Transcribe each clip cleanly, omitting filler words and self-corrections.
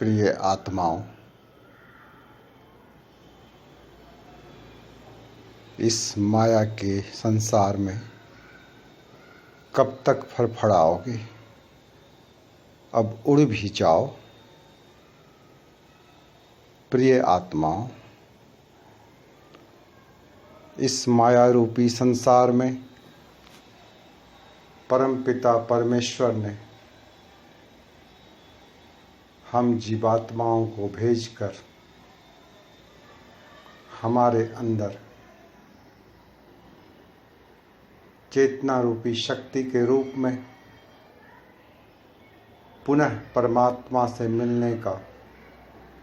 प्रिय आत्माओं, इस माया के संसार में कब तक फड़फड़ाओगे? अब उड़ भी जाओ। प्रिय आत्माओं, इस माया रूपी संसार में परमपिता परमेश्वर ने हम जीवात्माओं को भेजकर हमारे अंदर चेतना रूपी शक्ति के रूप में पुनः परमात्मा से मिलने का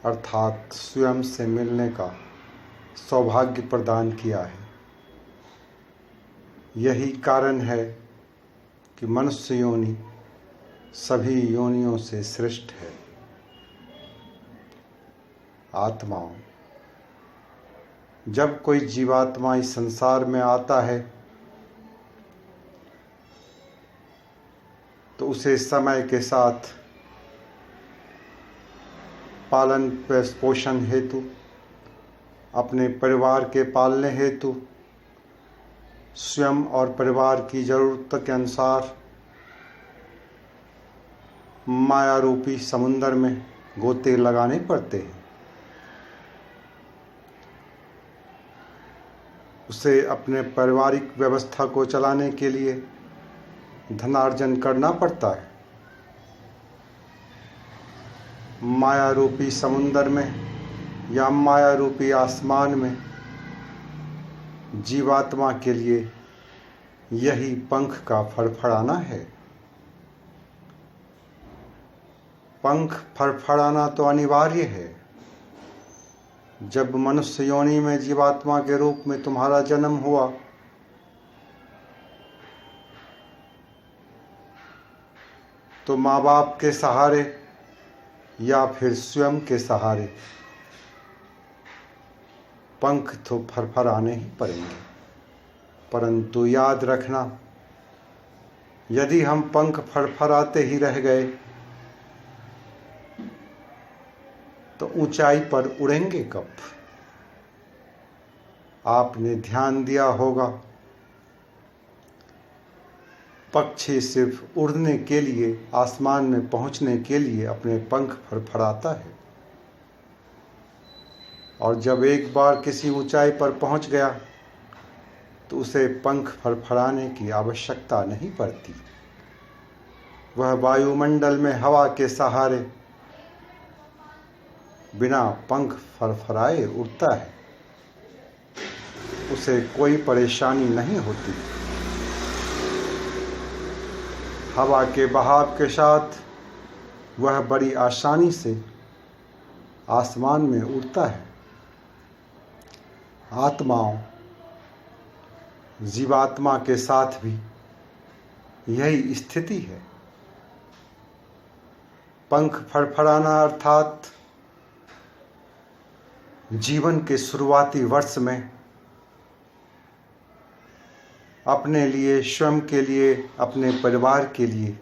अर्थात स्वयं से मिलने का सौभाग्य प्रदान किया है। यही कारण है कि मनुष्य योनि सभी योनियों से श्रेष्ठ है। आत्माओं, जब कोई जीवात्मा इस संसार में आता है तो उसे समय के साथ पालन पोषण हेतु, अपने परिवार के पालने हेतु, स्वयं और परिवार की जरूरत के अनुसार माया रूपी समुद्र में गोते लगाने पड़ते हैं। उसे अपने पारिवारिक व्यवस्था को चलाने के लिए धनार्जन करना पड़ता है। माया रूपी समुद्र में या माया रूपी आसमान में जीवात्मा के लिए यही पंख का फड़फड़ाना है। पंख फड़फड़ाना तो अनिवार्य है। जब मनुष्य योनि में जीवात्मा के रूप में तुम्हारा जन्म हुआ तो माँ बाप के सहारे या फिर स्वयं के सहारे पंख तो फड़फड़ाने ही पड़ेंगे। परंतु याद रखना, यदि हम पंख फड़फड़ाते ही रह गए तो ऊंचाई पर उड़ेंगे कब? आपने ध्यान दिया होगा, पक्षी सिर्फ उड़ने के लिए, आसमान में पहुंचने के लिए अपने पंख फड़फड़ाता है, और जब एक बार किसी ऊंचाई पर पहुंच गया तो उसे पंख फड़फड़ाने की आवश्यकता नहीं पड़ती। वह वायुमंडल में हवा के सहारे बिना पंख फड़फड़ाए उड़ता है। उसे कोई परेशानी नहीं होती। हवा के बहाव के साथ वह बड़ी आसानी से आसमान में उड़ता है। आत्माओं, जीवात्मा के साथ भी यही स्थिति है। पंख फड़फड़ाना अर्थात जीवन के शुरुआती वर्ष में अपने लिए, स्वयं के लिए, अपने परिवार के लिए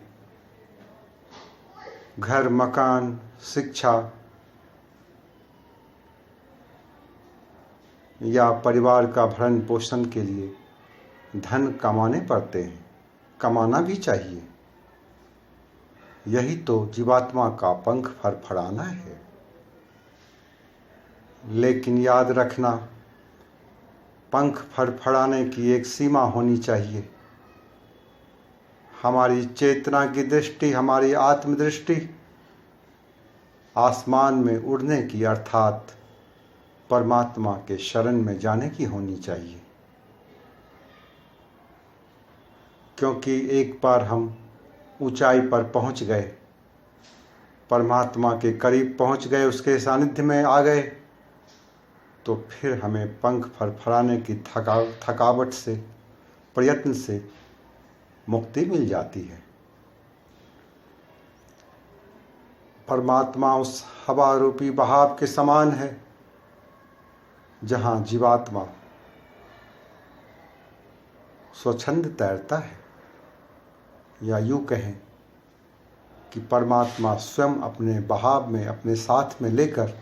घर, मकान, शिक्षा या परिवार का भरण पोषण के लिए धन कमाने पड़ते हैं। कमाना भी चाहिए। यही तो जीवात्मा का पंख फड़फड़ाना है। लेकिन याद रखना, पंख फड़फड़ाने की एक सीमा होनी चाहिए। हमारी चेतना की दृष्टि, हमारी आत्मदृष्टि आसमान में उड़ने की अर्थात परमात्मा के शरण में जाने की होनी चाहिए। क्योंकि एक बार हम ऊंचाई पर पहुंच गए, परमात्मा के करीब पहुंच गए, उसके सानिध्य में आ गए, तो फिर हमें पंख फड़फड़ाने की थकावट से, प्रयत्न से मुक्ति मिल जाती है। परमात्मा उस हवा रूपी बहाव के समान है जहाँ जीवात्मा स्वच्छंद तैरता है, या यूँ कहें कि परमात्मा स्वयं अपने बहाव में, अपने साथ में लेकर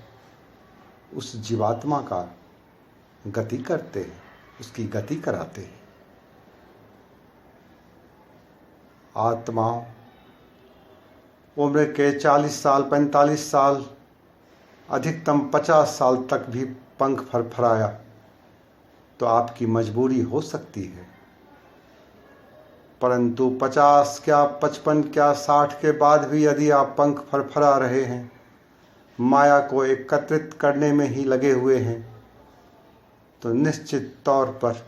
उस जीवात्मा का गति करते हैं, उसकी गति कराते हैं। आत्माओं, उम्र के 40 साल, 45 साल, अधिकतम 50 साल तक भी पंख फरफराया तो आपकी मजबूरी हो सकती है, परंतु 50 क्या, 55 क्या, 60 के बाद भी यदि आप पंख फरफरा रहे हैं, माया को एकत्रित करने में ही लगे हुए हैं, तो निश्चित तौर पर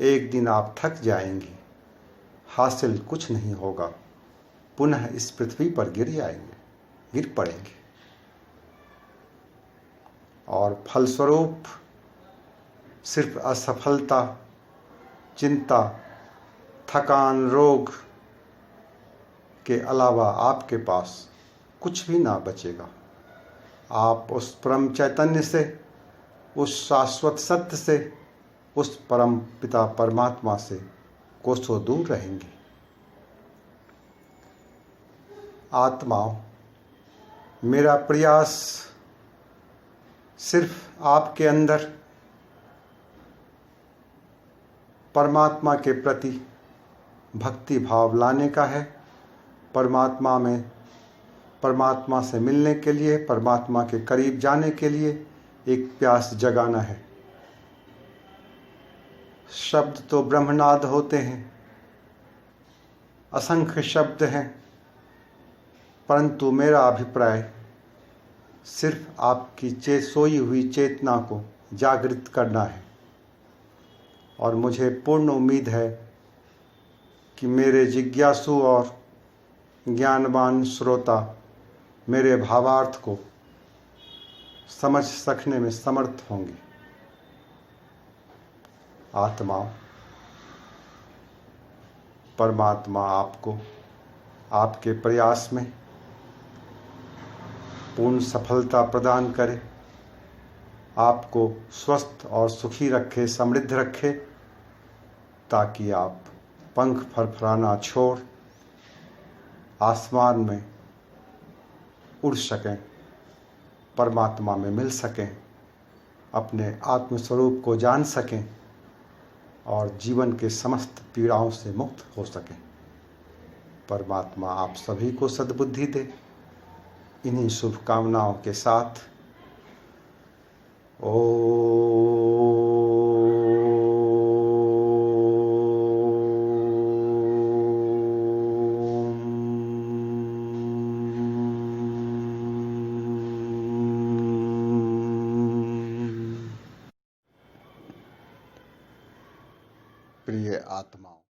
एक दिन आप थक जाएंगे, हासिल कुछ नहीं होगा, पुनः इस पृथ्वी पर गिर पड़ेंगे और फलस्वरूप सिर्फ असफलता, चिंता, थकान, रोग के अलावा आपके पास कुछ भी ना बचेगा। आप उस परम चैतन्य से, उस शाश्वत सत्य से, उस परम पिता परमात्मा से कोसों दूर रहेंगे। आत्माओं, मेरा प्रयास सिर्फ आपके अंदर परमात्मा के प्रति भक्ति भाव लाने का है, परमात्मा से मिलने के लिए, परमात्मा के करीब जाने के लिए एक प्यास जगाना है। शब्द तो ब्रह्मनाद होते हैं, असंख्य शब्द हैं, परंतु मेरा अभिप्राय सिर्फ आपकी सोई हुई चेतना को जागृत करना है। और मुझे पूर्ण उम्मीद है कि मेरे जिज्ञासु और ज्ञानवान श्रोता मेरे भावार्थ को समझ सकने में समर्थ होंगे। आत्माओं, परमात्मा आपको आपके प्रयास में पूर्ण सफलता प्रदान करे, आपको स्वस्थ और सुखी रखे, समृद्ध रखे, ताकि आप पंख फरफराना छोड़ आसमान में उड़ सकें, परमात्मा में मिल सकें, अपने आत्मस्वरूप को जान सकें और जीवन के समस्त पीड़ाओं से मुक्त हो सकें। परमात्मा आप सभी को सद्बुद्धि दे। इन्हीं शुभकामनाओं के साथ प्रिय आत्माओं।